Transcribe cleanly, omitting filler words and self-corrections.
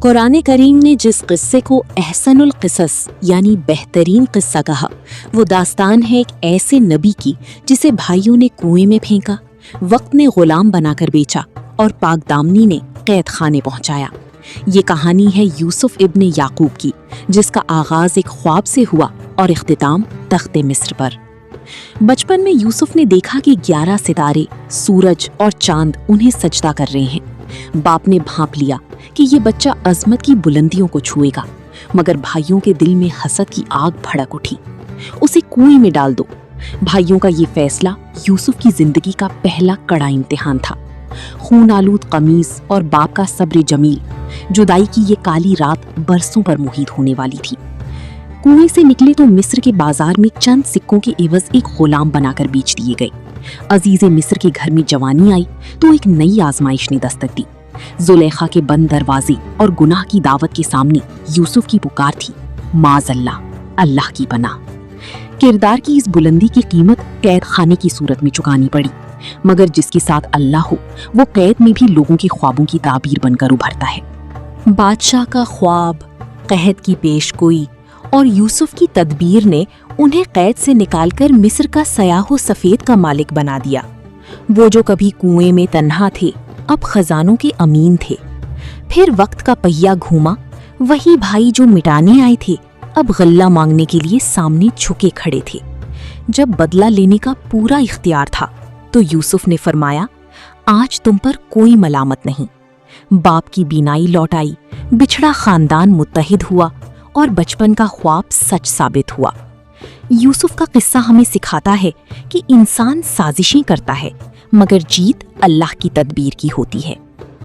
قرآن کریم نے جس قصے کو احسن القصص یعنی بہترین قصہ کہا، وہ داستان ہے ایک ایسے نبی کی جسے بھائیوں نے کنویں میں پھینکا، وقت نے غلام بنا کر بیچا اور پاک دامنی نے قید خانے پہنچایا۔ یہ کہانی ہے یوسف ابن یعقوب کی، جس کا آغاز ایک خواب سے ہوا اور اختتام تخت مصر پر۔ بچپن میں یوسف نے دیکھا کہ 11 ستارے، سورج اور چاند انہیں سجدہ کر رہے ہیں۔ باپ نے بھانپ لیا کہ یہ بچہ عظمت کی بلندیوں کو چھوئے گا، مگر بھائیوں کے دل میں حسد کی آگ بھڑک اٹھی۔ اسے کنویں میں ڈال دو۔ بھائیوں کا یہ فیصلہ یوسف کی زندگی کا پہلا کڑا امتحان تھا۔ خون آلود قمیص اور باپ کا صبر جمیل، جدائی کی یہ کالی رات برسوں پر محیط ہونے والی تھی۔ کنویں سے نکلے تو مصر کے بازار میں چند سکوں کے عوض ایک غلام بنا کر بیچ دیے گئے۔ عزیز مصر کے گھر میں جوانی آئی تو ایک نئی آزمائش نے دستک دی۔ زلیخا کے بند دروازے اور گناہ کی دعوت کے سامنے یوسف کی پکار تھی، معاذ اللہ، اللہ کی پناہ۔ کردار کی اس بلندی کی قیمت قید خانے کی صورت میں چکانی پڑی، مگر جس کے ساتھ اللہ ہو وہ قید میں بھی لوگوں کے خوابوں کی تعبیر بن کر ابھرتا ہے۔ بادشاہ کا خواب، قحط کی پیش گوئی اور یوسف کی تدبیر نے انہیں قید سے نکال کر مصر کا سیاہ و سفید کا مالک بنا دیا۔ وہ جو کبھی کنویں میں تنہا تھے، اب خزانوں کے امین تھے۔ پھر وقت کا پہیہ گھوما، وہی بھائی جو مٹانے آئے تھے اب غلہ مانگنے کے لیے سامنے جھکے کھڑے تھے۔ جب بدلہ لینے کا پورا اختیار تھا تو یوسف نے فرمایا، آج تم پر کوئی ملامت نہیں۔ باپ کی بینائی لوٹ آئی، بچھڑا خاندان متحد ہوا اور بچپن کا خواب سچ ثابت ہوا۔ یوسف کا قصہ ہمیں سکھاتا ہے کہ انسان سازشیں کرتا ہے، مگر جیت اللہ کی تدبیر کی ہوتی ہے۔